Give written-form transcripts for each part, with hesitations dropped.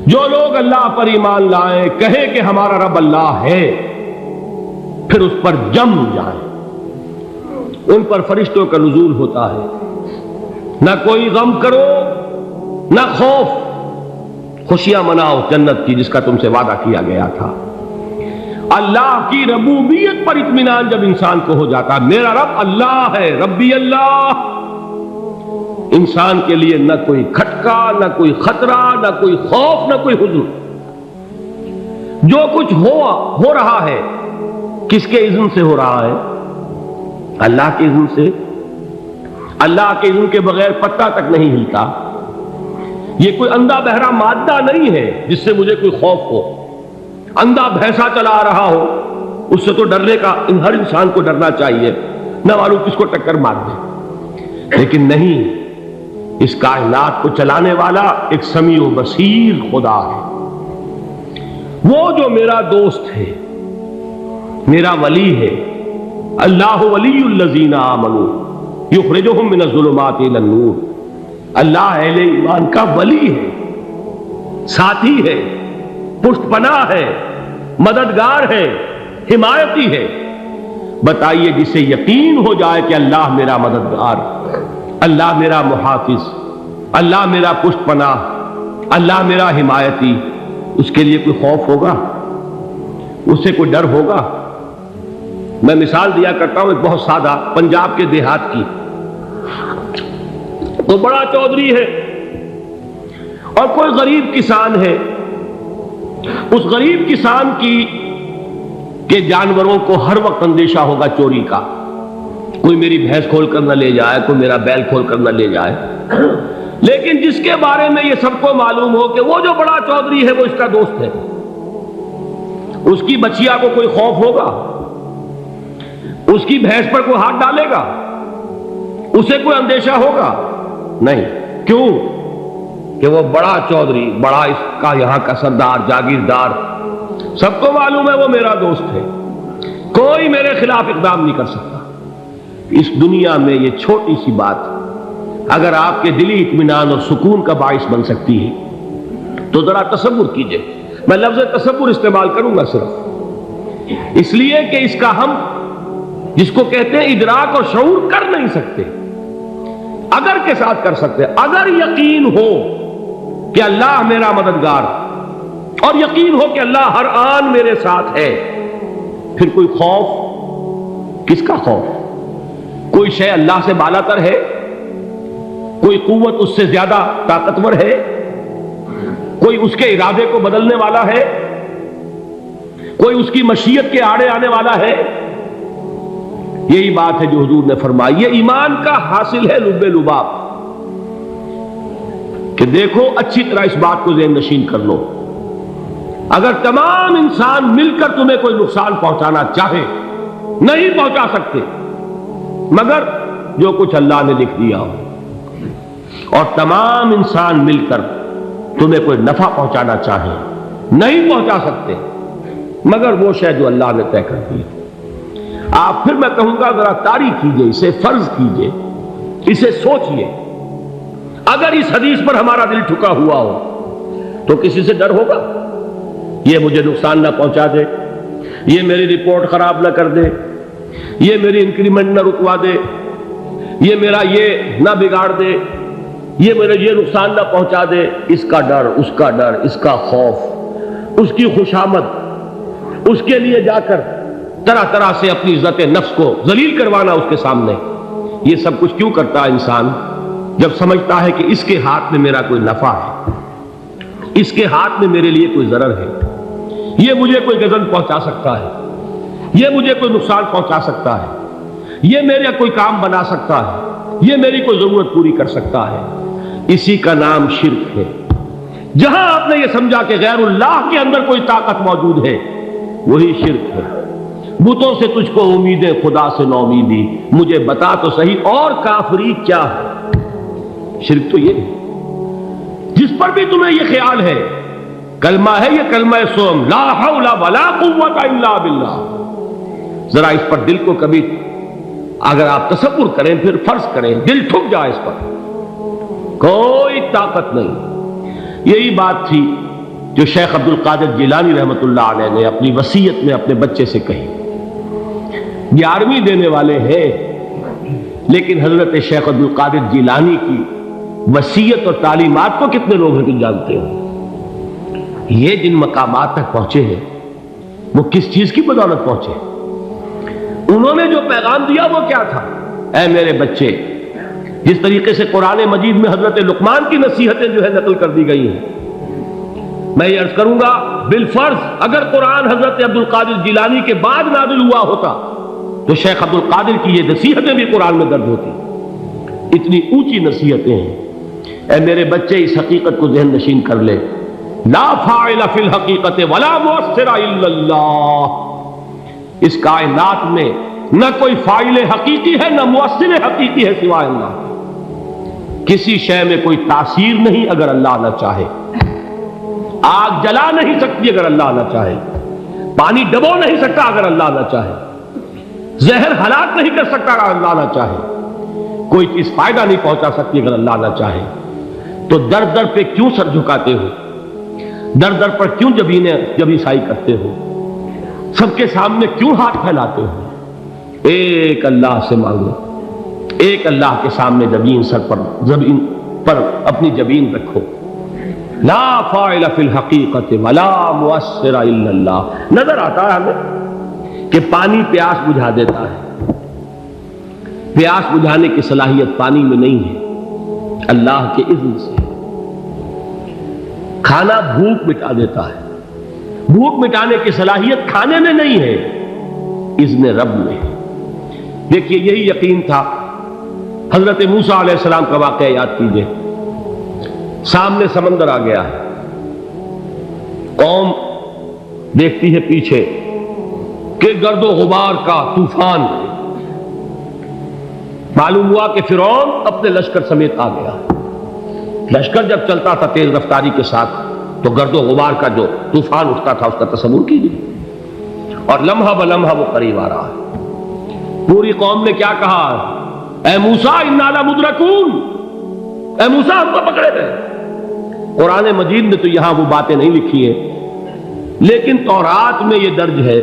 جو لوگ اللہ پر ایمان لائیں، کہیں کہ ہمارا رب اللہ ہے، پھر اس پر جم جائیں، ان پر فرشتوں کا نزول ہوتا ہے۔ نہ کوئی غم کرو نہ خوف، خوشیاں مناؤ جنت کی جس کا تم سے وعدہ کیا گیا تھا۔ اللہ کی ربوبیت پر اطمینان جب انسان کو ہو جاتا، میرا رب اللہ ہے، ربی اللہ، انسان کے لیے نہ کوئی کھٹکا، نہ کوئی خطرہ، نہ کوئی خوف، نہ کوئی حزن۔ جو کچھ ہو رہا ہے کس کے اذن سے ہو رہا ہے؟ اللہ کے اذن سے۔ اللہ کے اذن کے بغیر پتہ تک نہیں ہلتا۔ یہ کوئی اندھا بہرا مادہ نہیں ہے جس سے مجھے کوئی خوف ہو۔ اندھا بھینسا چلا آ رہا ہو اس سے تو ڈرنے کا ہر انسان کو ڈرنا چاہیے، نہ معلوم کس کو ٹکر مار دے۔ لیکن نہیں، اس کائنات کو چلانے والا ایک سمیع و بصیر خدا ہے۔ وہ جو میرا دوست ہے، میرا ولی ہے۔ اللہ ولی الذین آمنوا یخرجہم من الظلمات الی النور۔ اللہ اہل ایمان کا ولی ہے، ساتھی ہے، پشت پناہ ہے، مددگار ہے، حمایتی ہے۔ بتائیے جسے یقین ہو جائے کہ اللہ میرا مددگار، اللہ میرا محافظ، اللہ میرا پشت پناہ، اللہ میرا حمایتی، اس کے لیے کوئی خوف ہوگا؟ اس سے کوئی ڈر ہوگا؟ میں مثال دیا کرتا ہوں ایک بہت سادہ، پنجاب کے دیہات کی۔ تو بڑا چودھری ہے اور کوئی غریب کسان ہے۔ اس غریب کسان کے جانوروں کو ہر وقت اندیشہ ہوگا چوری کا، کوئی میری بھینس کھول کر نہ لے جائے، کوئی میرا بیل کھول کر نہ لے جائے۔ لیکن جس کے بارے میں یہ سب کو معلوم ہو کہ وہ جو بڑا چودھری ہے وہ اس کا دوست ہے، اس کی بچیا کو کوئی خوف ہوگا؟ اس کی بھینس پر کوئی ہاتھ ڈالے گا؟ اسے کوئی اندیشہ ہوگا؟ نہیں۔ کیوں؟ کہ وہ بڑا چودھری، بڑا اس کا یہاں کا سردار، جاگیردار، سب کو معلوم ہے وہ میرا دوست ہے، کوئی میرے خلاف اقدام نہیں کر سکتا۔ اس دنیا میں یہ چھوٹی سی بات اگر آپ کے دلی اطمینان اور سکون کا باعث بن سکتی ہے تو ذرا تصور کیجئے۔ میں لفظ تصور استعمال کروں گا صرف اس لیے کہ اس کا ہم جس کو کہتے ہیں ادراک اور شعور کر نہیں سکتے، اگر کے ساتھ کر سکتے۔ اگر یقین ہو کہ اللہ میرا مددگار اور یقین ہو کہ اللہ ہر آن میرے ساتھ ہے، پھر کوئی خوف؟ کس کا خوف؟ کوئی شے اللہ سے بالا تر ہے؟ کوئی قوت اس سے زیادہ طاقتور ہے؟ کوئی اس کے ارادے کو بدلنے والا ہے؟ کوئی اس کی مشیت کے آڑے آنے والا ہے؟ یہی بات ہے جو حضور نے فرمائی، یہ ایمان کا حاصل ہے لب لباب، کہ دیکھو اچھی طرح اس بات کو ذہن نشین کر لو۔ اگر تمام انسان مل کر تمہیں کوئی نقصان پہنچانا چاہے، نہیں پہنچا سکتے مگر جو کچھ اللہ نے لکھ دیا ہو، اور تمام انسان مل کر تمہیں کوئی نفع پہنچانا چاہے، نہیں پہنچا سکتے مگر وہ شے جو اللہ نے طے کر دی۔ آپ پھر میں کہوں گا ذرا طاری کیجئے، اسے فرض کیجئے، اسے سوچئے۔ اگر اس حدیث پر ہمارا دل ٹھکا ہوا ہو تو کسی سے ڈر ہوگا؟ یہ مجھے نقصان نہ پہنچا دے، یہ میری رپورٹ خراب نہ کر دے، یہ میری انکریمنٹ نہ رکوا دے، یہ میرا یہ نہ بگاڑ دے، یہ میرے یہ نقصان نہ پہنچا دے۔ اس کا ڈر، اس کا ڈر، اس کا خوف، اس کی خوشامد، اس کے لیے جا کر طرح طرح سے اپنی عزت نفس کو ذلیل کروانا اس کے سامنے، یہ سب کچھ کیوں کرتا ہے انسان؟ جب سمجھتا ہے کہ اس کے ہاتھ میں میرا کوئی نفع ہے، اس کے ہاتھ میں میرے لیے کوئی ضرر ہے، یہ مجھے کوئی غضب پہنچا سکتا ہے، یہ مجھے کوئی نقصان پہنچا سکتا ہے، یہ میرا کوئی کام بنا سکتا ہے، یہ میری کوئی ضرورت پوری کر سکتا ہے، اسی کا نام شرک ہے۔ جہاں آپ نے یہ سمجھا کہ غیر اللہ کے اندر کوئی طاقت موجود ہے، وہی شرک ہے۔ بتوں سے تجھ کو امیدیں، خدا سے نو امیدی، مجھے بتا تو صحیح اور کافری کیا ہے؟ شرک تو یہ ہے۔ جس پر بھی تمہیں یہ خیال ہے، کلمہ ہے یہ کلمہ سوم، لا حول ولا قوت الا باللہ، ذرا اس پر دل کو کبھی اگر آپ تصور کریں، پھر فرض کریں، دل ٹھک جائے اس پر، کوئی طاقت نہیں۔ یہی بات تھی جو شیخ عبد القادر جیلانی رحمۃ اللہ علیہ نے اپنی وصیت میں اپنے بچے سے کہی. 11ویں دینے والے ہیں، لیکن حضرت شیخ عبد القادر جیلانی کی وصیت اور تعلیمات کو کتنے لوگ ہیں جانتے ہو؟ یہ جن مقامات تک پہنچے ہیں وہ کس چیز کی بدولت پہنچے؟ انہوں نے جو پیغام دیا وہ کیا تھا؟ اے میرے بچے، جس طریقے سے قرآن مجید میں حضرت لقمان کی نصیحتیں جو ہے نقل کر دی گئی ہیں، میں یہ عرض کروں گا بالفرض اگر قرآن حضرت عبد القادر جیلانی کے بعد نازل ہوا ہوتا تو شیخ عبد القادر کی یہ نصیحتیں بھی قرآن میں درج ہوتی. اتنی اونچی نصیحتیں ہیں. اے میرے بچے، اس حقیقت کو ذہن نشین کر لے، لا فاعل فی الحقیقت ولا مؤثر الا اللہ. اس کائنات میں نہ کوئی فاعل حقیقی ہے نہ مؤثر حقیقی ہے سوائے اللہ. کسی شے میں کوئی تاثیر نہیں اگر اللہ نہ چاہے. آگ جلا نہیں سکتی اگر اللہ نہ چاہے. پانی ڈبو نہیں سکتا اگر اللہ نہ چاہے. زہر ہلاک نہیں کر سکتا اگر اللہ نہ چاہے. کوئی چیز فائدہ نہیں پہنچا سکتی اگر اللہ نہ چاہے. تو در در پہ کیوں سر جھکاتے ہو؟ در در پر کیوں جبیں سائی کرتے ہو؟ سب کے سامنے کیوں ہاتھ پھیلاتے ہو؟ ایک اللہ سے مانگو، ایک اللہ کے سامنے زمین پر اپنی جبین رکھو. لا فاعل فی الحقیقت ولا مؤثر الا اللہ. نظر آتا ہے ہمیں کہ پانی پیاس بجھا دیتا ہے. پیاس بجھانے کی صلاحیت پانی میں نہیں ہے، اللہ کے اذن سے. کھانا بھوک مٹا دیتا ہے. بھوک مٹانے کی صلاحیت کھانے میں نہیں ہے، اذن رب میں. دیکھیے یہی یقین تھا. حضرت موسیٰ علیہ السلام کا واقعہ یاد کیجئے. سامنے سمندر آ گیا ہے، قوم دیکھتی ہے پیچھے کہ گرد و غبار کا طوفان. معلوم ہوا کہ فرعون اپنے لشکر سمیت آ گیا. لشکر جب چلتا تھا تیز رفتاری کے ساتھ تو گرد و غبار کا جو طوفان اٹھتا تھا اس کا تصور کیجیے. اور لمحہ بلمحہ وہ قریب آ رہا ہے. پوری قوم نے کیا کہا؟ اے موسیٰ انا لمدرکون، اے موسیٰ ہم کو پکڑے گئے. قرآن مجید نے تو یہاں وہ باتیں نہیں لکھی ہیں، لیکن تورات میں یہ درج ہے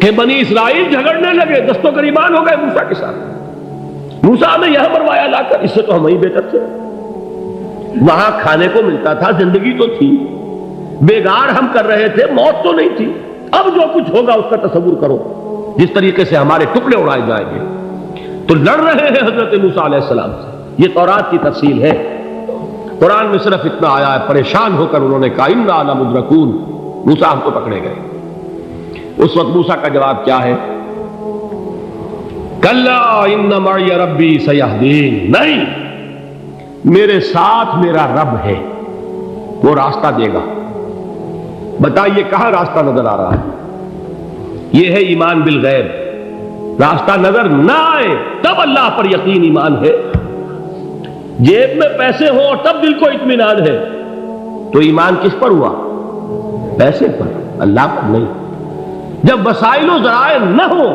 کہ بنی اسرائیل جھگڑنے لگے، دست و گریبان ہو گئے موسیٰ کے ساتھ. موسیٰ نے یہاں مروایا لا کر، اس سے تو ہم ہی بہتر تھے. وہاں کھانے کو ملتا تھا، زندگی تو تھی، بیگار ہم کر رہے تھے، موت تو نہیں تھی. اب جو کچھ ہوگا اس کا تصور کرو، جس طریقے سے ہمارے ٹکڑے اڑائے جائیں گے. تو لڑ رہے ہیں حضرت موسیٰ علیہ السلام سے. یہ تورات کی تفصیل ہے. قرآن میں صرف اتنا آیا ہے، پریشان ہو کر انہوں نے کہا انا لمدرکون، موسیٰ ہم کو پکڑے گئے. اس وقت موسیٰ کا جواب کیا ہے؟ کلا ان معی ربی سیہدین. نہیں، میرے ساتھ میرا رب ہے، وہ راستہ دے گا. بتائیے کہاں راستہ نظر آ رہا ہے؟ یہ ہے ایمان بالغیب. راستہ نظر نہ آئے تب اللہ پر یقین ایمان ہے. جیب میں پیسے ہوں اور تب دل کو اطمینان ہے تو ایمان کس پر ہوا؟ پیسے پر، اللہ پر نہیں. جب وسائل و ذرائع نہ ہو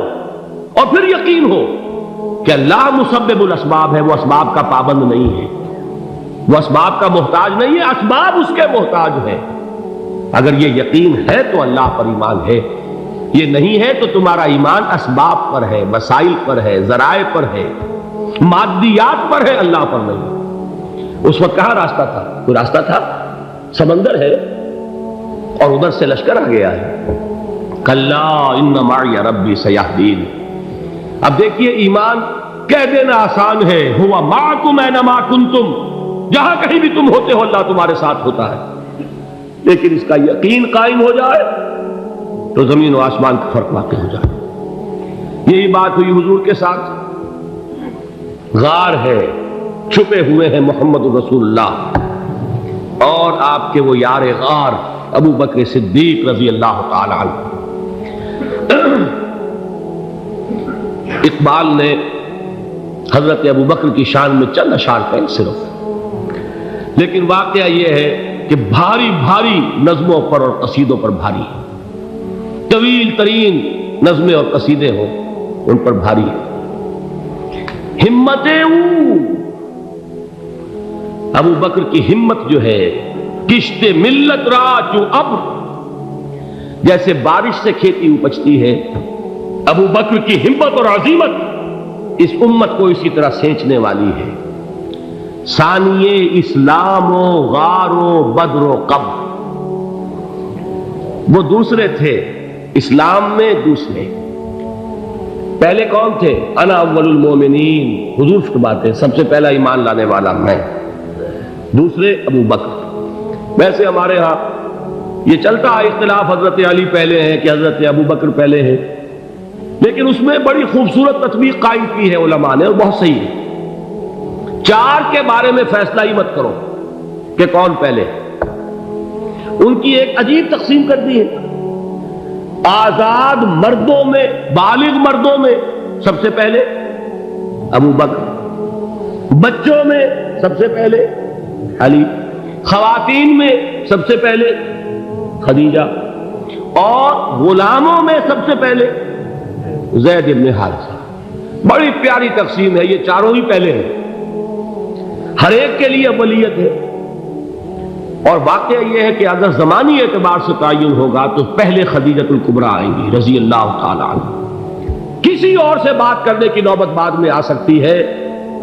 اور پھر یقین ہو کہ اللہ مسبب الاسباب ہے، وہ اسباب کا پابند نہیں ہے، وہ اسباب کا محتاج نہیں ہے، اسباب اس کے محتاج ہے. اگر یہ یقین ہے تو اللہ پر ایمان ہے. یہ نہیں ہے تو تمہارا ایمان اسباب پر ہے، وسائل پر ہے، ذرائع پر ہے، مادیات پر ہے، اللہ پر نہیں. اس وقت کہاں راستہ تھا؟ کوئی راستہ تھا؟ سمندر ہے اور ادھر سے لشکر آ گیا ہے. کلا ان معی ربی سیہدین. اب دیکھیے ایمان کہہ دینا آسان ہے، ہوا معکم اینما کنتم، جہاں کہیں بھی تم ہوتے ہو اللہ تمہارے ساتھ ہوتا ہے. لیکن اس کا یقین قائم ہو جائے تو زمین و آسمان کا فرق واقع ہو جائے. یہی بات ہوئی حضور کے ساتھ. غار ہے، چھپے ہوئے ہیں محمد رسول اللہ اور آپ کے وہ یار غار ابو بکر صدیق رضی اللہ تعالی عنہ. اقبال نے حضرت ابو بکر کی شان میں چند اشعار کہیں صرف، لیکن واقعہ یہ ہے کہ بھاری بھاری نظموں پر اور قصیدوں پر بھاری ہے. طویل ترین نظمیں اور قصیدے ہوں ان پر بھاری ہے. ہمتیں ابو بکر کی ہمت جو ہے کشت ملت را جو ابر، جیسے بارش سے کھیتی اپجتی ہے، ابو بکر کی ہمت اور عزیمت اس امت کو اسی طرح سینچنے والی ہے۔ ثانیے اسلام و غار و بدر و قبر، وہ دوسرے تھے اسلام میں، دوسرے پہلے کون تھے؟ انا اول المومنین، حضور فرماتے سب سے پہلا ایمان لانے والا میں، دوسرے ابو بکر۔ ویسے ہمارے ہاں یہ چلتا ہے اختلاف، حضرت علی پہلے ہیں کہ حضرت ابو بکر پہلے ہیں، لیکن اس میں بڑی خوبصورت تطبیق قائم کی ہے علماء نے، اور بہت صحیح ہے۔ چار کے بارے میں فیصلہ ہی مت کرو کہ کون پہلے، ان کی ایک عجیب تقسیم کر دی ہے۔ آزاد مردوں میں، بالغ مردوں میں سب سے پہلے ابو بکر، بچوں میں سب سے پہلے علی، خواتین میں سب سے پہلے خدیجہ، اور غلاموں میں سب سے پہلے زید بن حارثہ۔ بڑی پیاری تقسیم ہے، یہ چاروں ہی پہلے ہیں، ہر ایک کے لیے اولیت ہے۔ اور واقعہ یہ ہے کہ اگر زمانی اعتبار سے تعین ہوگا تو پہلے خدیجۃ الکبریٰ آئیں گی رضی اللہ تعالی عنہ، کسی اور سے بات کرنے کی نوبت بعد میں آ سکتی ہے،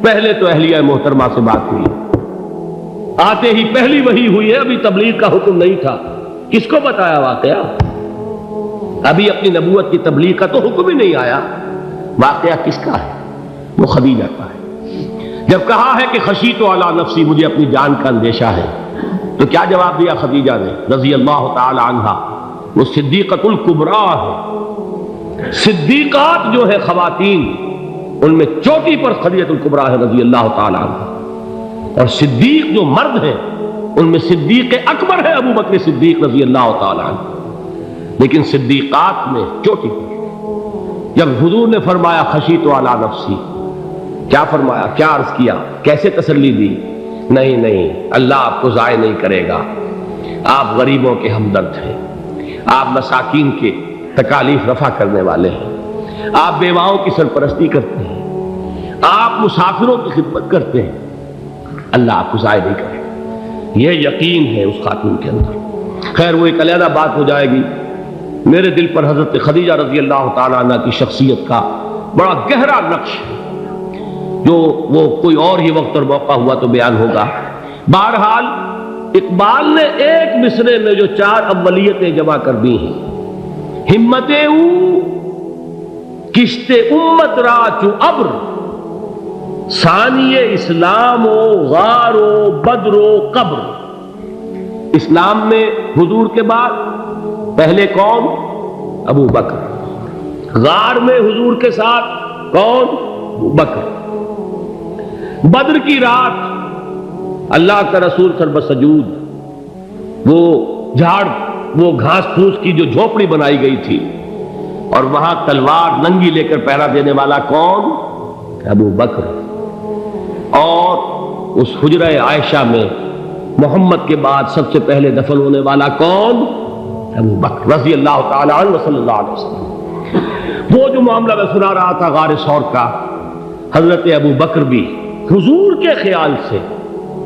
پہلے تو اہلیہ محترمہ سے بات ہوئی، آتے ہی پہلی وحی ہوئی ہے، ابھی تبلیغ کا حکم نہیں تھا، کس کو بتایا واقعہ؟ ابھی اپنی نبوت کی تبلیغ کا تو حکم ہی نہیں آیا، واقعہ کس کا ہے؟ وہ خدیجہ کا ہے۔ جب کہا ہے کہ خشیت علی نفسی، مجھے اپنی جان کا اندیشہ ہے، تو کیا جواب دیا خدیجہ نے رضی اللہ تعالی عنہا؟ وہ صدیقۃ الکبریٰ ہے، صدیقات جو ہے خواتین، ان میں چوٹی پر خدیجۃ الکبریٰ ہے رضی اللہ تعالی عنہا، اور صدیق جو مرد ہیں ان میں صدیق اکبر ہے ابو بکر صدیق رضی اللہ تعالی عنہ، لیکن صدیقات میں چوٹی پر۔ جب حضور نے فرمایا خشیت علی نفسی، کیا فرمایا، کیا عرض کیا، کیسے تسلی دی؟ نہیں نہیں، اللہ آپ کو ضائع نہیں کرے گا، آپ غریبوں کے ہمدرد ہیں، آپ مساکین کے تکالیف رفع کرنے والے ہیں، آپ بیواؤں کی سرپرستی کرتے ہیں، آپ مسافروں کی خدمت کرتے ہیں، اللہ آپ کو ضائع نہیں کرے گا، یہ یقین ہے اس خاتون کے اندر۔ خیر وہ ایک علیحدہ بات ہو جائے گی۔ میرے دل پر حضرت خدیجہ رضی اللہ تعالیٰ عنہ کی شخصیت کا بڑا گہرا نقش ہے، جو وہ کوئی اور ہی وقت اور موقع ہوا تو بیان ہوگا۔ بہرحال اقبال نے ایک مصرے میں جو چار اولیتیں جمع کر دی ہیں، ہمت او کشت امت را چو ابر، ثانی اسلام و غار و بدر و قبر۔ اسلام میں حضور کے بعد پہلے کون؟ ابو بکر، غار میں حضور کے ساتھ کون؟ ابو بکر، بدر کی رات اللہ کا رسول سر بسجود، وہ جھاڑ، وہ گھاس پھوس کی جو جھوپڑی بنائی گئی تھی، اور وہاں تلوار ننگی لے کر پہرا دینے والا کون؟ ابو بکر، اور اس حجرہ عائشہ میں محمد کے بعد سب سے پہلے دفن ہونے والا کون؟ ابو بکر رضی اللہ تعالی عنہ صلی اللہ علیہ وسلم۔ وہ جو معاملہ میں سنا رہا تھا غار ثور کا، حضرت ابو بکر بھی حضور کے خیال سے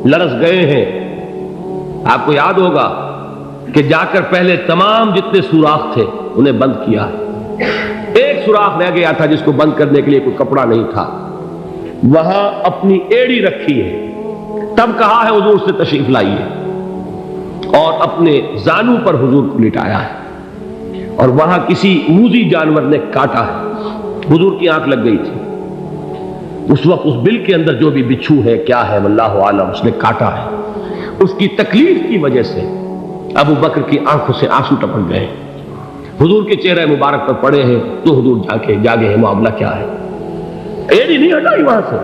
لرز گئے ہیں۔ آپ کو یاد ہوگا کہ جا کر پہلے تمام جتنے سوراخ تھے انہیں بند کیا ہے، ایک سوراخ رہ گیا تھا جس کو بند کرنے کے لیے کوئی کپڑا نہیں تھا، وہاں اپنی ایڑی رکھی ہے، تب کہا ہے حضور سے تشریف لائیے، اور اپنے زانو پر حضور کو لٹایا ہے، اور وہاں کسی موذی جانور نے کاٹا ہے، حضور کی آنکھ لگ گئی تھی، اس وقت اس بل کے اندر جو بھی بچھو ہے کیا ہے واللہ عالم، اس نے کاٹا ہے، اس کی تکلیف کی وجہ سے ابو بکر کی آنکھوں سے آنسو ٹپک گئے، حضور کے چہرے مبارک پر پڑے ہیں، تو حضور جاگے ہیں، معاملہ کیا ہے؟ ایڑی نہیں ہٹائی وہاں سے،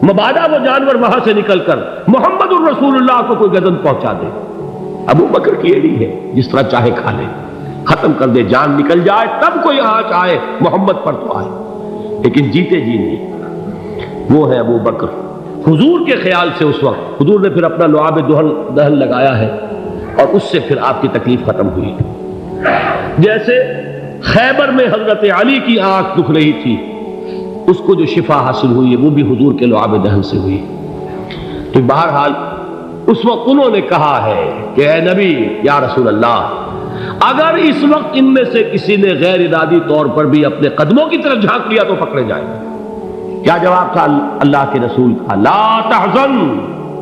مبادا وہ جانور وہاں سے نکل کر محمد الرسول اللہ کو کوئی گزن پہنچا دے، ابو بکر کی ایڑی ہے، جس طرح چاہے کھا لے، ختم کر دے، جان نکل جائے تب کوئی آنچ آئے، محمد پر تو آئے، لیکن جیتے جی نہیں۔ وہ ہے ابو بکر حضور کے خیال سے، اس وقت حضور نے پھر اپنا لعاب دہن لگایا ہے، اور اس سے پھر آپ کی تکلیف ختم ہوئی۔ جیسے خیبر میں حضرت علی کی آنکھ دکھ رہی تھی، اس کو جو شفا حاصل ہوئی ہے وہ بھی حضور کے لعاب دہن سے ہوئی۔ تو بہرحال اس وقت انہوں نے کہا ہے کہ اے نبی یا رسول اللہ، اگر اس وقت ان میں سے کسی نے غیر ارادی طور پر بھی اپنے قدموں کی طرف جھانک لیا تو پکڑے جائیں گے۔ کیا جواب تھا اللہ کے رسول کا؟ لا تحزن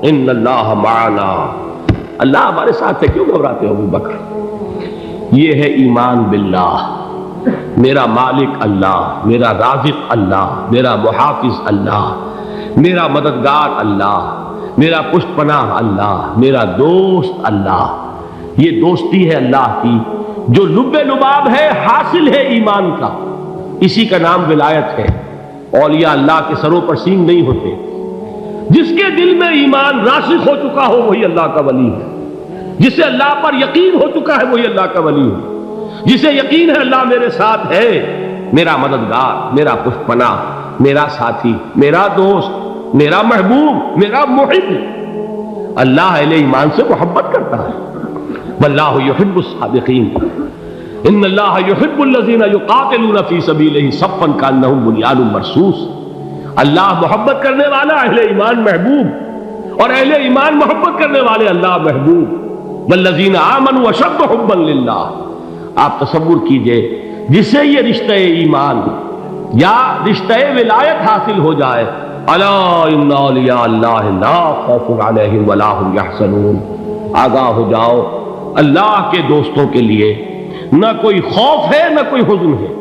ان اللہ معنا، اللہ ہمارے ساتھ ہے، کیوں گھبراتے ہو ابو بکر؟ یہ ہے ایمان باللہ، میرا مالک اللہ، میرا رازق اللہ، میرا محافظ اللہ، میرا مددگار اللہ، میرا پشت پناہ اللہ، میرا دوست اللہ۔ یہ دوستی ہے اللہ کی جو لب لباب ہے، حاصل ہے ایمان کا، اسی کا نام ولایت ہے۔ اولیاء اللہ کے سروں پر سینگ نہیں ہوتے، جس کے دل میں ایمان راسخ ہو چکا ہو وہی اللہ کا ولی ہے، جسے اللہ پر یقین ہو چکا ہے وہی اللہ کا ولی ہے، جسے یقین ہے اللہ میرے ساتھ ہے، میرا مددگار، میرا پشت پناہ، میرا ساتھی، میرا دوست، میرا محبوب، میرا محب۔ اللہ اہل ایمان سے محبت کرتا ہے۔ واللہ یحب الصادقین، ان اللہ یحب الذین یقاتلون فی سبیلہ صفا کانہم بنیان مرصوص۔ اللہ محبت کرنے والا، اہل ایمان محبوب، اور اہل ایمان محبت کرنے والے اللہ محبوب۔ والذین آمنوا اشد حبا للہ۔ آپ تصور کیجئے جسے یہ رشتہ ایمان یا رشتہ ولایت حاصل ہو جائے، الا ان اولیاء اللہ لا خوف علیہم ولا هم یحزنون، آگاہ ہو جاؤ، اللہ کے دوستوں کے لیے نہ کوئی خوف ہے نہ کوئی حزن ہے۔